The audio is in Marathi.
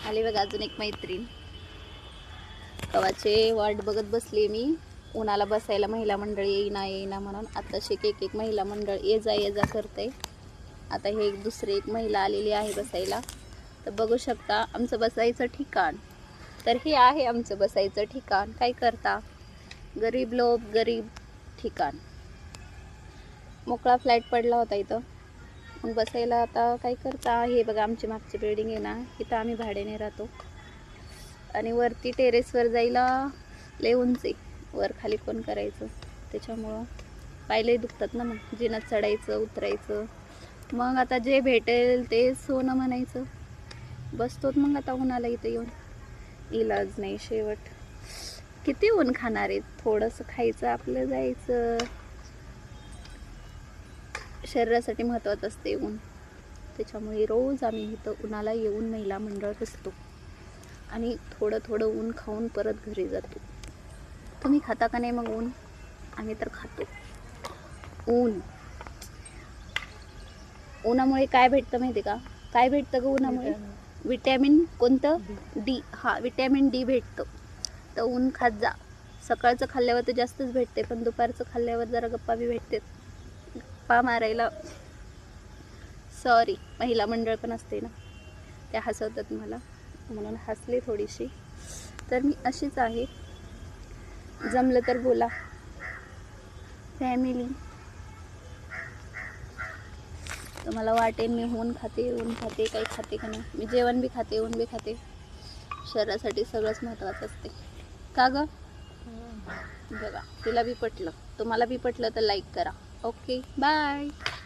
आली बघा अजून एक मैत्रीण. कवाचे वाट बघत बसली मी, उन्हाला बसायला महिला मंडळ येईना म्हणून. आत्ताशी एक महिला मंडळ ये जा करते. आता हे दुसरी एक महिला आलेली आहे बसायला. तर बघू शकता आमचं बसायचं ठिकाण. तर हे आहे आमचं बसायचं ठिकाण. काय करता, गरीब लोक गरीब ठिकाण. मोकळा फ्लॅट पडला होता इथं, मग बसायला आता काय करता. हे बघा आमची मागची बिल्डिंग आहे ना, इथं आम्ही भाड्याने राहतो. आणि वरती टेरेसवर जायला लय उंच आहे, वर खाली कोण करायचं, त्याच्यामुळं पायले दुखतात ना. मग जिन्यात चढायचं उतरायचं. मग आता जे भेटेल ते सोनं म्हणायचं. बसतोत मग आता उन्हाला इथं येऊन, इलाज नाही शेवट. किती ऊन खाणार आहे, थोडंसं खायचं आपलं जायचं. शरीरासाठी महत्त्वाचं असते ऊन, त्याच्यामुळे रोज आम्ही इथं उन्हाला येऊन महिला मंडळ बसतो आणि थोडं ऊन खाऊन परत घरी जातो. तुम्ही खाता का नाही मग ऊन? आम्ही तर खातो ऊन. उन्हामुळे काय भेटतं माहिती का? काय भेटतं ग उन्हामुळे? विटॅमिन कोणतं? डी. हा, विटॅमिन डी भेटतं. तर ऊन खात जा. सकाळचं खाल्ल्यावर तर जास्तच भेटते, पण दुपारचं खाल्ल्यावर जरा गप्पा बी भेटते. गप्पा मारायला सॉरी महिला मंडळ पण असते ना, त्या हसवतात मला म्हणून हसले थोडीशी. तर मी अशीच आहे, जमलं तर बोला. फॅमिली तुम्हाला वाटेल मी ऊन खाते काही खाते का नाही. मी जेवण बी खाते, ऊन बी खाते. शरीरासाठी सगळंच महत्त्वाचं असते का ग? बघा तिला बी पटलं, तुम्हाला बी पटलं तर लाईक करा. Okay bye.